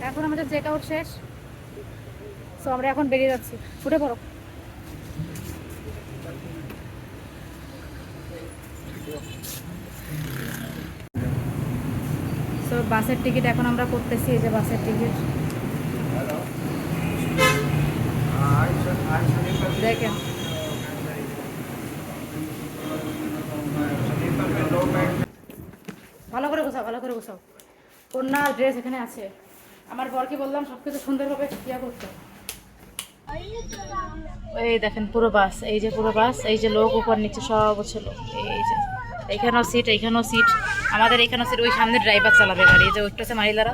এখন আমাদের check out শেষ, সো আমরা এখন বেরিয়ে যাচ্ছি। উঠে পড়ো। সো বাসের টিকিট এখন আমরা করতেছি, এই যে বাসের টিকিট দেখেন। ভালো করে গোছাও, ভালো করে গোছাও। কন্যা ড্রেস এখানে আছে। আমার বরকে বললাম সবকিছু সুন্দরভাবে ইয়া করতে। এই দেখেন পুরো বাস, এই যে পুরো বাস, এই যে লোক উপর নিচে সব ছিল। এই যে এইখানেও সিট, এইখানেও সিট, আমাদের এইখানেও সিট। ওই সামনে ড্রাইভার চালাবে গাড়ি, এই যে ওইটা আছে মাহিলারা।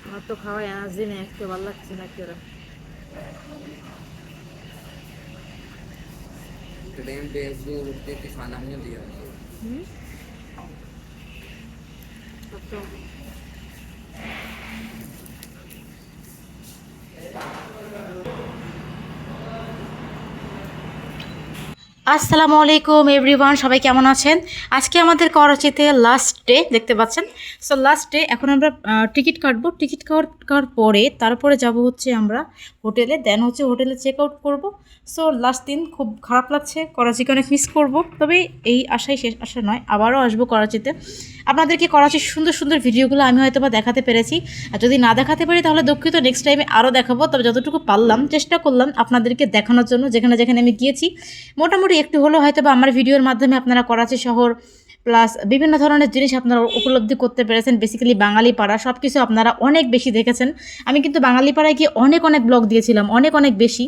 আমার তো খাওয়া এনার্জি নেই, একটু ভালো লাগছে না কি ওরা। ट्रेन पे जो रुकते थे खाना नहीं दिया আসসালামু আলাইকুম এভরিওয়ান, সবাই কেমন আছেন? আজকে আমাদের করাচিতে লাস্ট ডে দেখতে পাচ্ছেন। সো লাস্ট ডে, এখন আমরা টিকিট কাটবো। টিকিট কাটার পরে তারপরে যাব হচ্ছে আমরা হোটেলে, দেন হচ্ছে হোটেলে চেক আউট করবো। সো লাস্ট দিন খুব খারাপ লাগছে, করাচিকে অনেক মিস করব। তবে এই আশাই শেষ আশা নয়, আবারও আসবো করাচিতে। আপনাদেরকে করাচির সুন্দর সুন্দর ভিডিওগুলো আমি হয়তো বা দেখাতে পেরেছি, আর যদি না দেখাতে পারি তাহলে দুঃখিত, নেক্সট টাইমে আরও দেখাবো। তবে যতটুকু পারলাম চেষ্টা করলাম আপনাদেরকে দেখানোর জন্য, যেখানে যেখানে আমি গিয়েছি মোটামুটি একটু হলেও হয়তো বা আমার ভিডিওর মাধ্যমে আপনারা করাচি শহর প্লাস বিভিন্ন ধরনের জিনিস আপনারা উপলব্ধি করতে পেরেছেন। বেসিক্যালি বাঙালি পাড়া সব কিছু আপনারা অনেক বেশি দেখেছেন। আমি কিন্তু বাঙালি পাড়ায় গিয়ে অনেক অনেক ব্লগ দিয়েছিলাম, অনেক অনেক বেশি।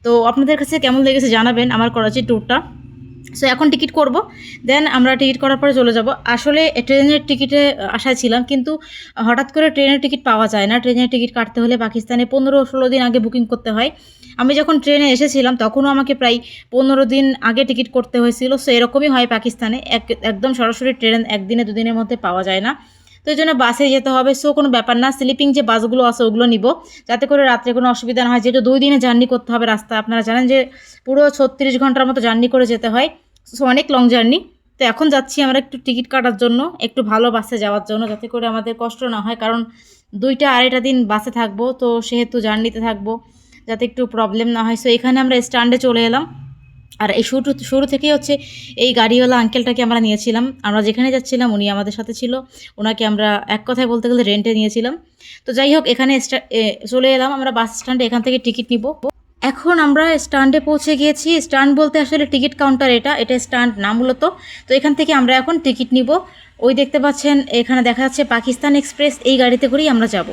তো আপনাদের কাছে কেমন লেগেছে জানাবেন আমার করাচি ট্যুরটা। সো এখন টিকিট করব, দেন আমরা টিকিট করার পরে চলে যাব। আসলে ট্রেনের টিকিটে আশায় ছিলাম, কিন্তু হঠাৎ করে ট্রেনের টিকিট পাওয়া যায় না। ট্রেনের টিকিট কাটতে হলে পাকিস্তানে 15-16 দিন আগে বুকিং করতে হয়। আমি যখন ট্রেনে এসেছিলাম তখনও আমাকে প্রায় 15 দিন আগে টিকিট করতে হয়েছিল। সো এরকমই হয় পাকিস্তানে, একদম সরাসরি ট্রেন একদিনে দুদিনের মধ্যে পাওয়া যায় না। তো এই জন্য বাসে যেতে হবে। সো কোনো ব্যাপার না, স্লিপিং যে বাসগুলো আছে ওগুলো নিব, যাতে করে রাত্রে কোনো অসুবিধা না হয়। যেহেতু 2 দিনে জার্নি করতে হবে রাস্তা, আপনারা জানেন যে পুরো 36 ঘন্টার মতো জার্নি করে যেতে হয়। সো অনেক লং জার্নি। তো এখন যাচ্ছি আমরা একটু টিকিট কাটার জন্য, একটু ভালো বাসে যাওয়ার জন্য, যাতে করে আমাদের কষ্ট না হয়। কারণ 2-2.5 দিন বাসে থাকবো, তো সেহেতু জার্নিতে থাকবো, যাতে একটু প্রবলেম না হয়। সো এখানে আমরা স্ট্যান্ডে চলে এলাম। আর এই শুরু থেকেই হচ্ছে এই গাড়িওয়ালা আঙ্কেলটাকে আমরা নিয়েছিলাম। আমরা যেখানে যাচ্ছিলাম উনি আমাদের সাথে ছিল, ওনাকে আমরা এক কথায় বলতে গেলে রেন্টে নিয়েছিলাম। তো যাই হোক, এখানে চলে এলাম আমরা বাস স্ট্যান্ডে, এখান থেকে টিকিট নিব। এখন আমরা স্ট্যান্ডে পৌঁছে গিয়েছি। স্ট্যান্ড বলতে আসলে টিকিট কাউন্টার, এটা স্ট্যান্ড না মূলত। তো এখান থেকে আমরা এখন টিকিট নিব। ওই দেখতে পাচ্ছেন এখানে দেখা যাচ্ছে পাকিস্তান এক্সপ্রেস, এই গাড়িতে করেই আমরা যাব।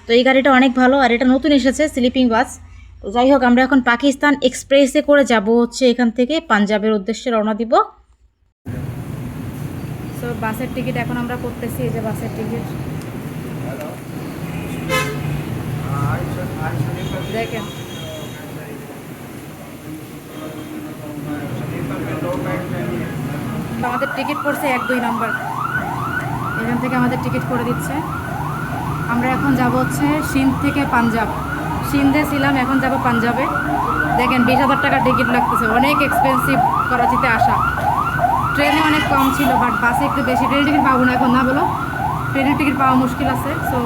তো এই গাড়িটা অনেক ভালো, আর এটা নতুন এসেছে স্লিপিং বাস। তো যাই হোক, আমরা এখন পাকিস্তান এক্সপ্রেসে করে যাব হচ্ছে এখান থেকে পাঞ্জাবের উদ্দেশ্যে রওনা দিব। সো বাসের টিকিট এখন আমরা করতেছি, এই যে বাসের টিকিট দেখেন। আমাদের টিকিট পড়ছে 1-2 নম্বর, এখান থেকে আমাদের টিকিট করে দিচ্ছে। আমরা এখন যাব হচ্ছে সিন্ধ থেকে পাঞ্জাব। সিন্ধে ছিলাম, এখন যাব পাঞ্জাবে। দেখেন 20,000 টাকা টিকিট লাগতেছে, অনেক এক্সপেন্সিভ করাচিতে আসা। ট্রেনে অনেক কম ছিল, বাট বাসে একটু বেশি। ট্রেনের টিকিট পাবো না এখন, না বলো? ট্রেনের টিকিট পাওয়া মুশকিল আছে। সো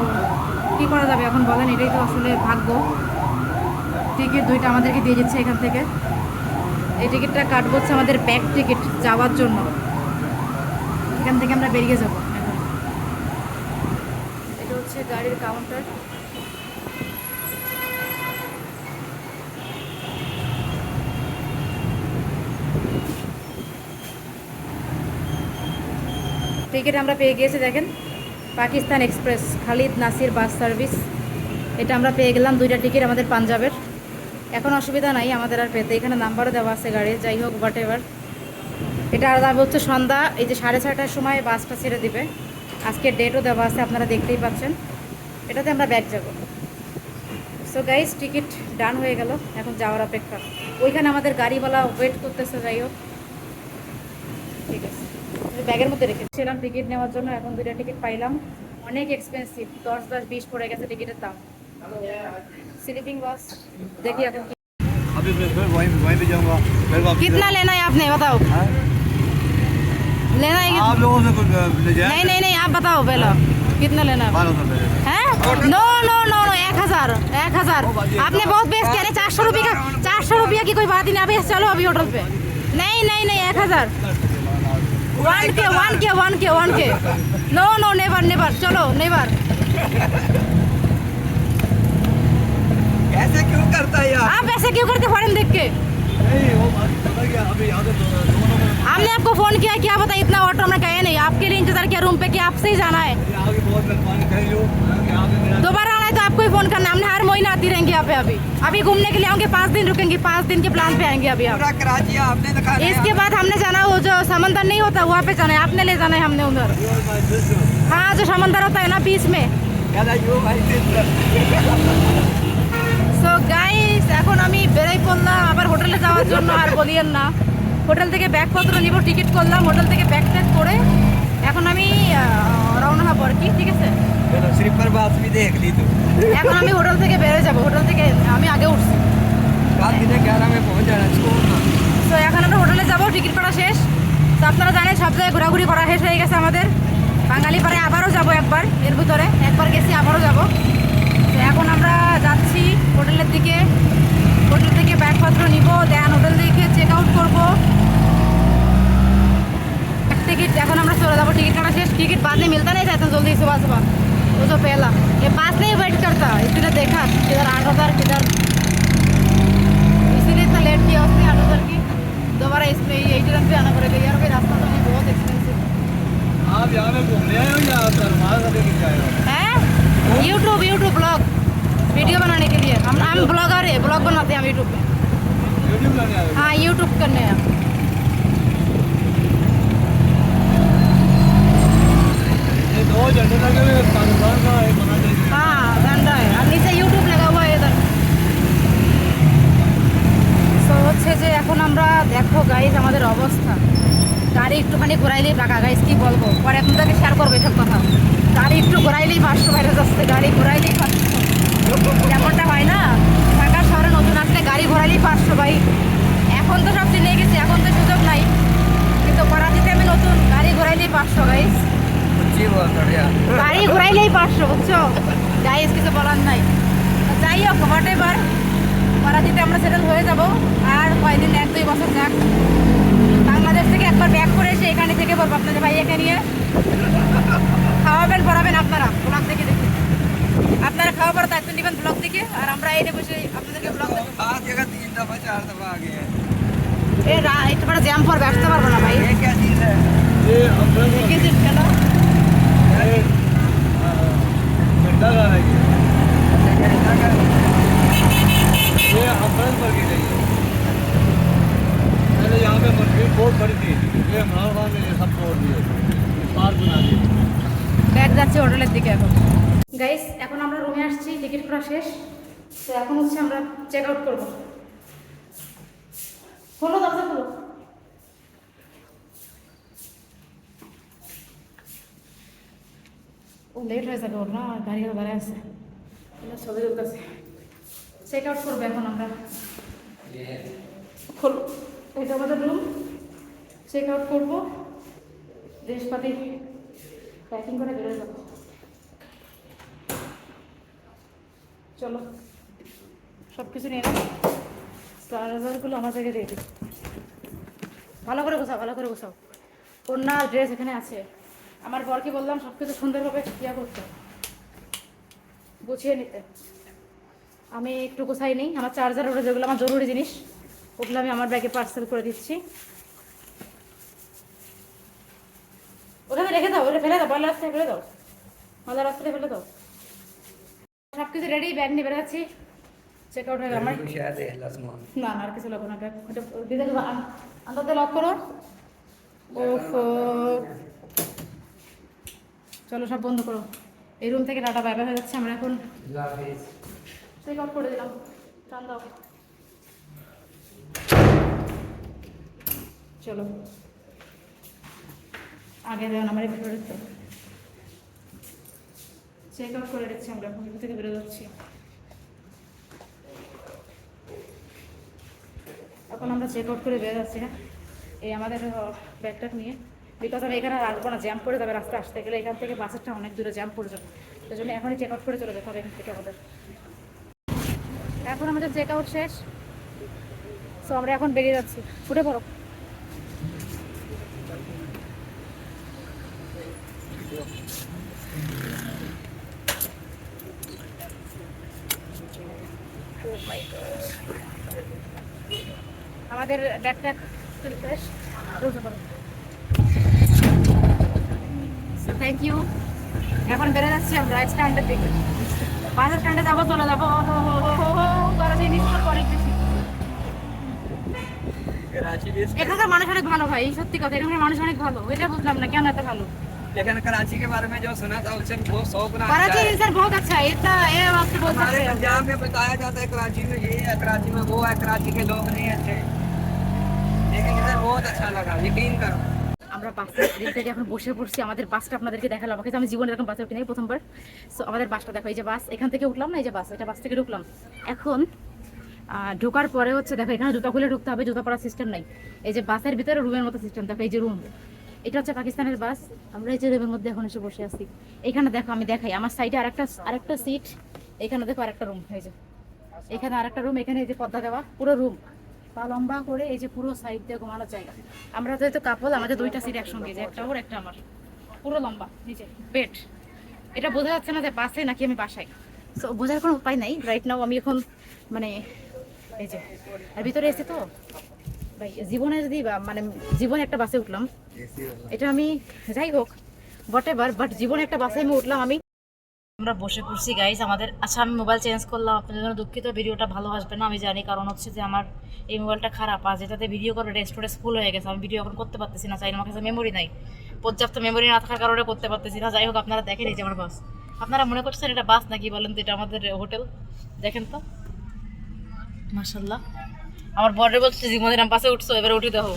কী করা যাবে এখন বলেন, এটাই তো আসলে ভাগ্য। টিকিট 2টা আমাদেরকে দিয়ে দিচ্ছে এখান থেকে। এই টিকিটটা কাটবো হচ্ছে আমাদের ব্যাক টিকিট যাওয়ার জন্য। এখান থেকে আমরা বেরিয়ে যাব এখন। এটা হচ্ছে গাড়ির কাউন্টার। টিকিট আমরা পেয়ে গিয়েছি, দেখেন Pakistan express Khalid Nasir bus service. এটা আমরা পেয়ে গেলাম 2টা টিকিট আমাদের পাঞ্জাবের। এখন অসুবিধা নাই আমাদের আর পেতে, এখানে নাম্বারও দেওয়া আছে গাড়ির। যাই হোক, হোয়াট এভার। এটা আর যাবে হচ্ছে সন্ধ্যা, এই যে 6:30টার সময় বাসটা ছেড়ে দিবে। আজকে ডেটও দেওয়া আছে, আপনারা দেখতেই পাচ্ছেন। এটাতে আমরা ব্যাক যাব। সো গাইস, টিকিট ডান হয়ে গেল, এখন যাওয়ার অপেক্ষা। ওইখানে আমাদের গাড়িওয়ালা ওয়েট করতেছে। যাই হোক, ঠিক আছে, ব্যাগের মধ্যে রেখেছিলাম টিকিট নেওয়ার জন্য। এখন 2টা টিকিট পাইলাম, অনেক এক্সপেন্সিভ, 10-20 পড়ে গেছে টিকিটের দাম। स्लीपिंग बस देखिए अपन अभी मैं वहीं पे जाऊंगा। कितना लेना है आपने बताओ? लेना आप लोगों से कुछ ले जाए नहीं नहीं नहीं, आप बताओ पहले कितना लेना है? 1200 ले लेते हैं? नो नो नो नो, 1000 1000 आपने बहुत बेस्ट किया। नहीं 400 रुपये का, 400 रुपये की कोई बात ही नहीं। अभी चलो अभी होटल पे। नहीं नहीं नहीं 1000 1 के नो नो, नेवर नेवर, चलो नेवर। ऐसे क्यों करता है यार? आप ऐसे क्यों करते फॉरेन देख के? नहीं वो बात पता क्या अभी यहाँ पे दोनों में हमने आपको फोन किया, क्या पता इतना ऑटो में गए नहीं। आपके लिए इंतजार किया रूम पे कि आपसे ही जाना है। आगे बहुत मेहरबानी कर लो यहाँ पे मेरा दोबारा आना है तो आपको ही फोन करना। हमने हर महीने आती रहेंगे यहाँ पे। अभी घूमने के लिए आएंगे, 5 दिन रुकेंगे, 5 दिन के प्लान पे आएंगे अभी आप। पूरा करा दिया आपने दिखा इसके बाद हमने जाना वो जो समंदर नहीं होता वहाँ पे जाना है। आपने ले जाना है हमने उधर। हाँ जो समंदर होता है ना बीच में। সো গাইস এখন আমি বেরোই পড়লাম আবার হোটেলে যাওয়ার জন্য। আর বলিয়েন না, হোটেল থেকে ব্যাগপত্র নিব, টিকিট করলাম, হোটেল থেকে ব্যাগ ট্যাগ করে এখন আমি রওনা হবো আর কি। ঠিক আছে, स्लीपर बस भी देख ली तू এখন আমি হোটেল থেকে বেরোয় যাবো। হোটেল থেকে আমি আগে উঠছি। रात दिन 11 में पहुंच जाना स्कूल ना তো এখন আমরা হোটেলে যাবো, টিকিট করা শেষ। তো আপনারা জানেন সব জায়গায় ঘোরাঘুরি করা শেষ হয়ে গেছে আমাদের। বাঙালি পাড়ে আবারও যাবো একবার, এর ভিতরে একবার গেছি আবারও যাবো। তো এখন আমরা যাচ্ছি হোটেলের দিকে। হোটেল থেকে ব্যাগপত্র নিব, দেন হোটেল থেকে চেক আউট করবো। टिकट এখন আমরা চলে যাবো। टिकट काटा शेष। टिकट बाद में मिलता नहीं था इतना जल्दी सुबह सुबह। वो तो पहला ये पास नहीं वेट करता, इसलिए देखा किधर 8000 किधर, इसीलिए इतना लेट किया उसने 8000 की। दोबारा इसमें 80 रन पे आना पड़ेगा यार। भाई रास्ता तो नहीं बहुत एक्सपेंसिव आप यहाँ पे घूमने आए हो या आप हमारे साथ लेके आए हो? है। यूट्यूब ब्लॉग वीडियो बनाने के लिए हम ब्लॉगर है, ब्लॉग बनाते हैं हम यूट्यूब पे। यूट्यूब करने आए हो? हाँ यूट्यूब करने हैं। ये 2 झंडे लगे हुए पाकिस्तान का एक बना चाहिए। हाँ झंडा है और नीचे यूट्यूब लगा हुआ है इधर। তো হচ্ছে যে এখন আমরা দেখো গাইজ আমাদের অবস্থা। গাড়ি একটুখানি ঘোরাইলেই টাকা গাইজ কি বলবো, পরে এখন তাকে শেয়ার করবো এসব কথা। গাড়ি একটু ঘোরাইলেই 500 বাইরে যাচ্ছে, গাড়ি ঘোরাইলেই 500। যেমনটা হয় না ঢাকা শহরে নতুন আসলে গাড়ি ঘোরাইলেই 500 ভাই। এখন তো সব চিনে গেছি, এখন তো সুযোগ নাই, কিন্তু করাচিতে আমি নতুন, গাড়ি ঘোরাইলেই 500 গাইজ। जी बहुत बढ़िया গাড়ি ঘোরাইলেই 500 বুঝছো গাইজ, কিছু বলার নাই। তো যাই হোক হোয়াট এভার, করাচিতে আমরা সেটেল হয়ে যাব। আর কয়দিন 1-2 বছর যাক। বাংলাদেশ থেকে একবার ব্যাক করে এসে এখানে থেকে বলবো আপনাদের ভাইয়াকে নিয়ে খাওয়াবেন পড়াবেন আপনারা ব্লগ দেখে দেখে। আপনারা খাওয়া পড়া দায়িত্ব নেবেন ব্লগ দেখে, আর আমরা এনে বসে আপনাদেরকে ব্লগ দেখো। आज जगह 3 दफा 4 दफा आ गए हैं একটু বড় জ্যাম পর ব্যস্ত পারবো না ভাই। ये क्या चीज है ये अम्बरेला देखिए सिर्फ केन झंडा का है अच्छा क्या इतना कर ये अम्बरेला पर की गई है। पहले यहाँ पे मस्जिद बहुत बड़ी थी, ये इमरान खान ने ये सब तोड़ दिए, पार्क बना दिए। ব্যাগ যাচ্ছে হোটেলের দিকে এখন। গাইস এখন আমরা রুমে আসছি, টিকিট করা শেষ। তো এখন হচ্ছে আমরা চেক আউট করবো। খোলো দরজা খোলো। ও লেট হয়ে যাবে ওর না, গাড়ি দাঁড়ায় আছে, ছবি তুলতেছে। চেক আউট করবো এখন আমরা। খোলো, এটা আমাদের রুম। চেক আউট করবো, জিনিসপাতি প্যাকিং করে বেরোয় যাবো। চলো সব কিছু নিয়ে নাও, ট্রাউজারগুলো আমার থেকে দিয়ে দিই। ভালো করে গোছাও, ভালো করে গোছাও। কন্যা ড্রেস এখানে আছে। আমার বরকে বললাম সব কিছু সুন্দরভাবে ইয়া করতে, গুছিয়ে নিতে। আমি একটু গোছাই নেই। আমার চার্জার ওটা যেগুলো আমার জরুরি জিনিস ওগুলো আমি আমার ব্যাগে পার্সেল করে দিচ্ছি। ওখানে রেখে দাও, ওটা ফেলে দাও, পয়লা রাস্তায় ফেলে দাও, মজার রাস্তায় ফেলে দাও। সব কিছু রেডি, ব্যাগ নিয়ে বেরোচ্ছি। চেক আউট হয়ে গেল আমার। शायद है लसमान না না আর কিছু লাগবে না, ব্যাগ ওটা দিতে আন্দাজে লক করো। ওফো চলো সব বন্ধ করো। এই রুম থেকে ডাটা বাইরে হয়ে যাচ্ছে। আমরা এখন हाफिज চেক আউট করে দিলাম। টান দাও, চলো আগে দেন আমার ভিতরে তো চেক আউট করে দিচ্ছি। আমরা এখন থেকে বেরো যাচ্ছি। এখন আমরা চেক আউট করে বেরো যাচ্ছি। হ্যাঁ এই আমাদের ব্যাগটা নিয়ে বিকজ আমি এখানে আর আসবো না, জ্যাম পড়ে যাবে রাস্তা আসতে গেলে, এখান থেকে বাসেরটা অনেক দূরে জ্যাম পড়ে যাবে, সেই জন্য এখনই চেক আউট করে চলে যেতে হবে এখান থেকে আমাদের। এখন আমাদের চেক আউট শেষ, সো আমরা এখন বেরিয়ে যাচ্ছি। উঠে পড়ো। আমাদের ব্যাগটা শেষ, উঠে পড়ো। Thank you. এখন বেড়ে যাচ্ছি আমরা স্ট্যান্ডের দিকে, বাসের স্ট্যান্ডে যাবো, চলে যাবো। कराची भी এখানকার মানুষ অনেক ভালো ভাই, সত্যি কথা, এখানকার মানুষ অনেক ভালো, এটা বুঝলাম না কেন এত ভালো। लेकिन कराची के बारे में जो सुना था उससे वो 100 गुना अच्छा कराची है। सर बहुत अच्छा है, इतना ये वक्त बोल हमारे सकते हैं। पंजाब में बताया जाता है कराची में ये है, कराची में वो है, कराची के लोग नहीं अच्छे, लेकिन इधर बहुत अच्छा लगा, यकीन करो। আমরা বাসে রেলগেটে এখন বসে পড়ছি, আমাদের বাসটা আপনাদেরকে দেখালাম, আমাকে তো আমি জীবনে এরকম বাসে উঠি নাই, প্রথমবার। সো আমাদের বাসটা দেখো, এই যে বাস, এখান থেকে উঠলাম না, এই যে বাস, এটা বাস থেকে ঢুকলাম। এখন ঢোকার পরে হচ্ছে দেখো এখানে জুতা খুলে ঢুকতে হবে, জুতা পরার সিস্টেম নাই। এই যে বাসের ভিতরে রুমের মতো সিস্টেম, দেখো এই যে রুম, এটা হচ্ছে পাকিস্তানের বাস। আমরা এই যে রুমের মধ্যে এখন এসে বসে আছি। এখানে দেখো আমি দেখাই, আমার সাইডে আরেকটা সিট, এখানে দেখো আরেকটা রুম, এই যে এখানে আরেকটা রুম, এখানে এই যে পর্দা দেওয়া পুরো রুম, পা লম্বা করে এই যে পুরো সাইড দিয়ে ঘুমানোর জায়গা। আমরা যেহেতু কাপল, আমাদের দুইটা সিট একসঙ্গে, যে একটা ওর একটা আমার, পুরো লম্বা নিচে বেড। এটা বোঝা যাচ্ছে না যে বাসে নাকি আমি বাসায়, সো বোঝার কোনো উপায় নাই রাইট নাও। আমি এখন মানে এই যে আর ভিতরে এসে তো ভাই, জীবনে যদি মানে জীবনে একটা বাসে উঠলাম, এটা আমি যাই হোক হোয়াট এভার, বাট জীবনে একটা বাসে আমি উঠলাম। আমরা বসে পড়ছি গাইস আমাদের। আচ্ছা আমি মোবাইল চেঞ্জ করলাম, আপনাদের জন্য দুঃখিত, ভিডিওটা ভালো আসবে না আমি জানি, কারণ হচ্ছে যে আমার এই মোবাইলটা খারাপ, আর যেটাতে ভিডিও করে স্টোরেজ ফুল হয়ে গেছে, আমি ভিডিও এখন করতে পারতেছি না, চাই আমার কাছে মেমোরি নাই, পর্যাপ্ত মেমোরি না থাকার কারণে করতে পারতেছি না। যাই হোক আপনারা দেখেন এই যে আমার বাস, আপনারা মনে করছেন এটা বাস নাকি বলেন তো, এটা আমাদের হোটেল, দেখেন তো মাশাআল্লাহ। আমার বড় বলছে জীবনে আমি বাসে উঠছো, এবারে উঠে দেখো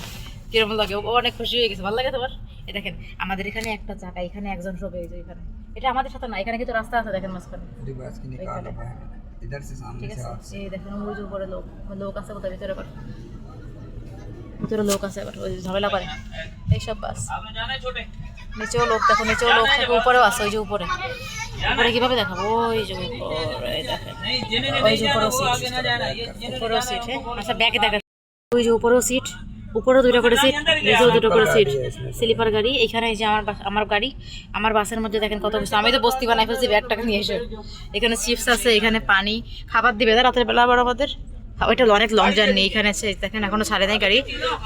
কিরকম লাগে, ও অনেক খুশি হয়ে গেছে, ভালো লাগে তোমার। এই দেখেন আমাদের এখানে একটা চাকা, এখানে একজন শোবে, এই যে এখানে, এটা আমাদের সাথে না, এখানে কিন্তু রাস্তা আছে দেখেন মাঝখানে, बस की निकाल है इधर से सामने ঠিক से আছে। এই দেখেন ওই যে উপরে লোক আছে কোথায়, ভিতরে লোক আছে, এবার ওই ঝামেলা করে এইসব বাস। নিচেও লোক দেখো, নিচেও লোক থাকে, উপরেও আছে, ওই যে উপরে কিভাবে দেখাবো, ওই যে উপরে দেখেন, ওই যে উপরেও সিট, হ্যাঁ আচ্ছা ব্যাগে দেখা, ওই যে উপরেও সিট, উপরেও দুটো করে সিট, নিচেও দুটো করে সিট, স্লিপার গাড়ি। এখানে এই যে আমার গাড়ি, আমার বাসের মধ্যে দেখেন কত কিছু, আমি তো বস্তি বানাই ফেলছি ব্যাগটাকে নিয়ে এসে। এখানে চিপস আছে, এখানে পানি, খাবার দিবে রাতের বেলা আবার আমাদের, ওইটা অনেক লং জার্নি। এখানে দেখেন এখনো ছাড়ে নাই গাড়ি,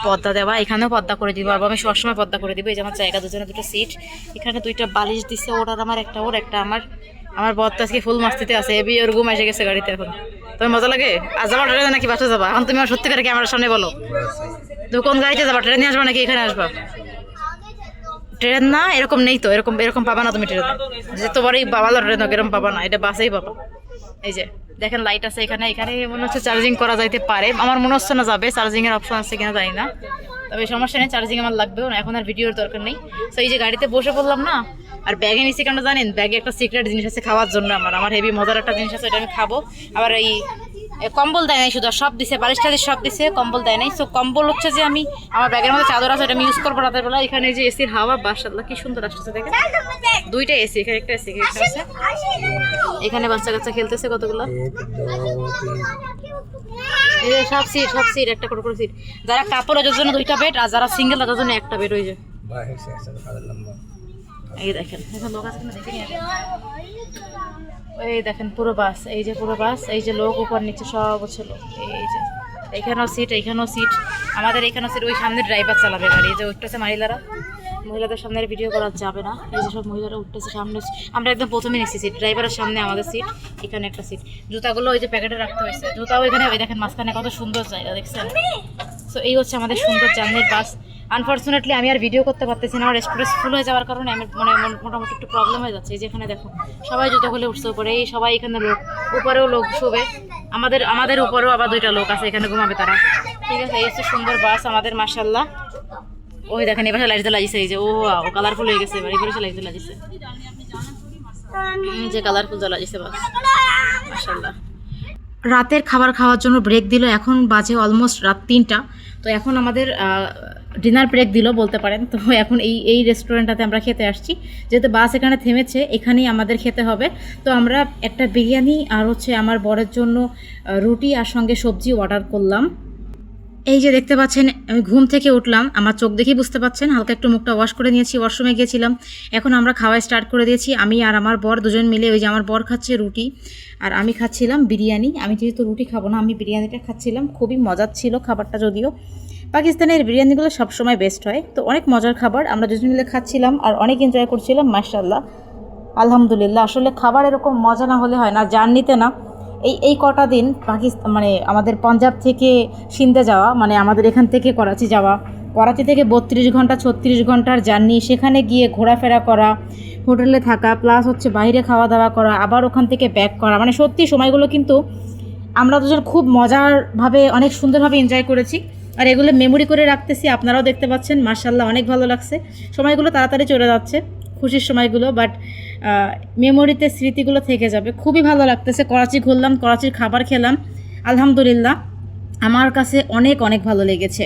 পর্দা দেওয়া, এখানেও পর্দা করে দিব, আর আমি সবসময় পর্দা করে দিব। এই যে আমার জায়গা, দুজনে দুটো সিট, এখানে দুইটা বালিশ দিচ্ছে, ওর আর আমার একটা, ওর একটা আমার। আমার বরটা আজকে ফুল মাস্তিতে আছে, এবি ওর ঘুম এসে গেছে গাড়িতে। এখন তোমার মজা লাগে? আজ যাবা ট্রেনে নাকি বাসে যাবা? এখন তুমি আমার সত্যি করে ক্যামেরার সামনে বলো, তুমি কোন গাড়িতে যাবা? ট্রেনে আসবা নাকি এখানে আসবা? ট্রেন না, এরকম নেই তো, এরকম পাবা না তুমি ট্রেন, যে তোমার এই বাবালো ট্রেন এরকম পাবা না, এটা বাসেই পাবা। এই যে দেখেন লাইট আছে এখানে, এখানে মনে হচ্ছে চার্জিং করা যাইতে পারে, আমার মনে হচ্ছে না যাবে, চার্জিং এর অপশন আছে কিনা জানি না, তবে সমস্যা নেই, চার্জিং আমার লাগবেও না, এখন আর ভিডিওর দরকার নেই। তো এই যে গাড়িতে বসে পড়লাম না, আর ব্যাগে নিচ্ছি কেন জানেন? ব্যাগে একটা সিক্রেট জিনিস আছে খাওয়ার জন্য, আমার হেভি মজার একটা জিনিস আছে, এটা আমি খাবো। আবার এই কম্বল দেয় নাই, শুধু সব দিছে, বালিশ টালিশ সব দিছে, কম্বল দেয় নাই। সো কম্বল হচ্ছে যে আমি আমার ব্যাগের মধ্যে চাদর আছে, এটা আমি ইউজ করবো রাতের বেলা। এখানে যে এসির হাওয়া, মাশাআল্লাহ কি সুন্দর আসতেছে দেখেন, দুইটা এসি, এখানে একটা এসি আছে, এখানে বাচ্চা কাচ্চা খেলতেছে কতগুলো, এই যে সব সিট একটা করে সিট, যারা কাপড় ওদের জন্য দুইটা বেড, আর যারা সিঙ্গেল তাদের জন্য একটা বেড। ওই যে बाहर से ऐसा दिखा लंबा এই দেখেন, এখন লোক আছে কিনা দেখে নিয়ে আসেন। এই দেখেন পুরো বাস, এই যে পুরো বাস, এই যে লোক উপর নিচে সব ছিল, এই যে এইখানেও সিট, এইখানেও সিট, আমাদের এইখানেও সিট। ওই সামনে ড্রাইভার চালাবে গাড়ি, এই যে উঠতেছে মহিলারা, মহিলাদের সামনে ভিডিও করা যাবে না, এই যে সব মহিলারা উঠতেছে সামনে, আমরা একদম প্রথমে নিচ্ছি সিট, ড্রাইভারের সামনে আমাদের সিট, এখানে একটা সিট। জুতাগুলো ওই যে প্যাকেটে রাখতে হয়েছে, জুতাও এখানে, ওই দেখেন মাঝখানে কত সুন্দর জায়গা দেখছেন। সো এই হচ্ছে আমাদের সুন্দর জার্নির বাস। আনফর্চুনেটলি আমি আর ভিডিও করতে পারতেছি না, আমার স্টোরেজ ফুল হয়ে যাওয়ার কারণে আমি মানে মোটামুটি একটু প্রবলেম হয়ে যাচ্ছে। এই যেখানে দেখো সবাই জুতো খুলে উঠছে উপরে, এই সবাই এখানে লোক, উপরেও লোক শোবে, আমাদের উপরেও আবার দুইটা লোক আছে, এখানে ঘুমাবে তারা। ঠিক আছে, এই হচ্ছে সুন্দর বাস আমাদের মাশাআল্লাহ। ওই দেখেন এবার লাইট জ্বালাইছে, এই যে ও কালারফুল হয়ে গেছে, এবার এবারে লাইট জ্বালাইছে, যে কালারফুল জ্বালাইছে বাস মাশাআল্লাহ। রাতের খাবার খাওয়ার জন্য ব্রেক দিল, এখন বাজে অলমোস্ট রাত 3টা। তো এখন আমাদের ডিনার ব্রেক দিল বলতে পারেন। তো এখন এই রেস্টুরেন্টটাতে আমরা খেতে আসছি, যেহেতু বাস এখানে থেমেছে, এখানেই আমাদের খেতে হবে। তো আমরা একটা বিরিয়ানি আর হচ্ছে আমার বরের জন্য রুটি আর সঙ্গে সবজি অর্ডার করলাম। এই যে দেখতে পাচ্ছেন, আমি ঘুম থেকে উঠলাম, আমার চোখ দেখেই বুঝতে পাচ্ছেন, হালকা একটু মুখটা ওয়াশ করে নিয়েছি, ওয়াশরুমে গিয়েছিলাম। এখন আমরা খাওয়া স্টার্ট করে দিয়েছি, আমি আর আমার বর দুজন মিলে। ওই যে আমার বর খাচ্ছে রুটি আর আমি খাচ্ছিলাম বিরিয়ানি। আমি যেহেতু রুটি খাবো না, আমি বিরিয়ানিটা খাচ্ছিলাম। খুবই মজার ছিল খাবারটা, যদিও পাকিস্তানের বিরিয়ানিগুলো সবসময় বেস্ট হয়। তো অনেক মজার খাবার, আমরা দুজন মিলে খাচ্ছিলাম আর অনেক এনজয় করছিলাম। মাশাআল্লাহ, আলহামদুলিল্লাহ। আসলে খাবার এরকম মজা না হলে হয় না, জার্নিতে না এই কটা দিন পাকিস্তান মানে আমাদের পাঞ্জাব থেকে সিন্ধে যাওয়া, মানে আমাদের এখান থেকে করাচি যাওয়া, করাচি থেকে 32 ঘন্টা 36 ঘন্টার জার্নি, সেখানে গিয়ে ঘোরাফেরা করা, হোটেলে থাকা, প্লাস হচ্ছে বাইরে খাওয়া দাওয়া করা, আবার ওখান থেকে ব্যাক করা, মানে সত্যি সময়গুলো কিন্তু আমরা দুজন খুব মজারভাবে অনেক সুন্দরভাবে এনজয় করেছি। আর এগুলো মেমোরি করে রাখতেছি, আপনারাও দেখতে পাচ্ছেন। মাশাআল্লাহ, অনেক ভালো লাগছে। সময়গুলো তাড়াতাড়ি চলে যাচ্ছে, খুশির সময়গুলো, বাট মেমোরিতে স্মৃতিগুলো থেকে যাবে। খুবই ভালো লাগতেছে। করাচি ঘুরলাম, করাচির খাবার খেলাম, আলহামদুলিল্লাহ আমার কাছে অনেক অনেক ভালো লেগেছে।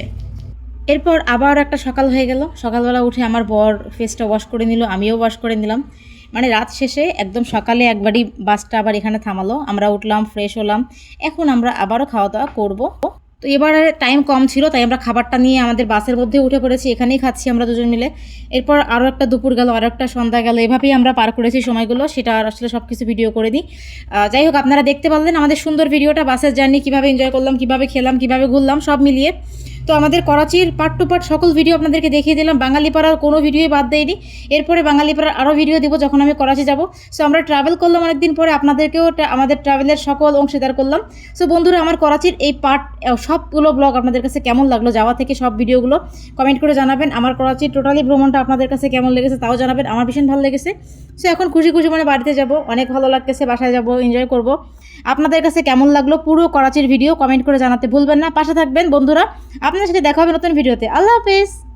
এরপর আবার একটা সকাল হয়ে গেল। সকালবেলা উঠে আমার বর ফেসটা ওয়াশ করে নিল, আমিও ওয়াশ করে নিলাম। মানে রাত শেষে একদম সকালে একবারই বাসটা আবার এখানে থামালো, আমরা উঠলাম, ফ্রেশ হলাম। এখন আমরা আবারও খাওয়া দাওয়া করবো। তো এবারে টাইম কম ছিল, তাই আমরা খাবারটা নিয়ে আমাদের বাসের মধ্যে উঠে পড়েছি, এখানেই খাচ্ছি আমরা দুজন মিলে। এরপর আরও একটা দুপুর গেল, আরও একটা সন্ধ্যা গেল, এভাবেই আমরা পার করেছি সময়গুলো। সেটা আর আসলে সব কিছু ভিডিও করে দিই। যাই হোক, আপনারা দেখতে পারলেন আমাদের সুন্দর ভিডিওটা, বাসের জার্নি কীভাবে এনজয় করলাম, কীভাবে খেলাম, কীভাবে ঘুরলাম, সব মিলিয়ে। তো আমাদের করাচির পার্ট টু পার্ট সকল ভিডিও আপনাদেরকে দেখিয়ে দিলাম। বাঙালিপাড়ার কোনো ভিডিওই বাদ দেয়নি। এরপরে বাঙালিপাড়ার আরও ভিডিও দিব যখন আমি করাচি যাব। সো আমরা ট্রাভেল করলাম অনেকদিন পরে, আপনাদেরকেও আমাদের ট্রাভেলের সকল অংশীদার করলাম। সো বন্ধুরা, আমার করাচির এই পার্ট সবগুলো ব্লগ আপনাদের কাছে কেমন লাগলো, যাওয়া থেকে সব ভিডিওগুলো কমেন্ট করে জানাবেন। আমার করাচির টোটালি ভ্রমণটা আপনাদের কাছে কেমন লেগেছে তাও জানাবেন, আমার ভীষণ ভালো লেগেছে। সো এখন খুশি খুশি মানে বাড়িতে যাব, অনেক ভালো লাগতেছে, বাসায় যাব, এনজয় করব। আপনাদের কাছে কেমন লাগলো পুরো করাচির ভিডিও কমেন্ট করে জানাতে ভুলবেন না। পাশে থাকবেন বন্ধুরা, আপনার সাথে দেখা হবে নতুন ভিডিওতে। আল্লাহ হাফেজ।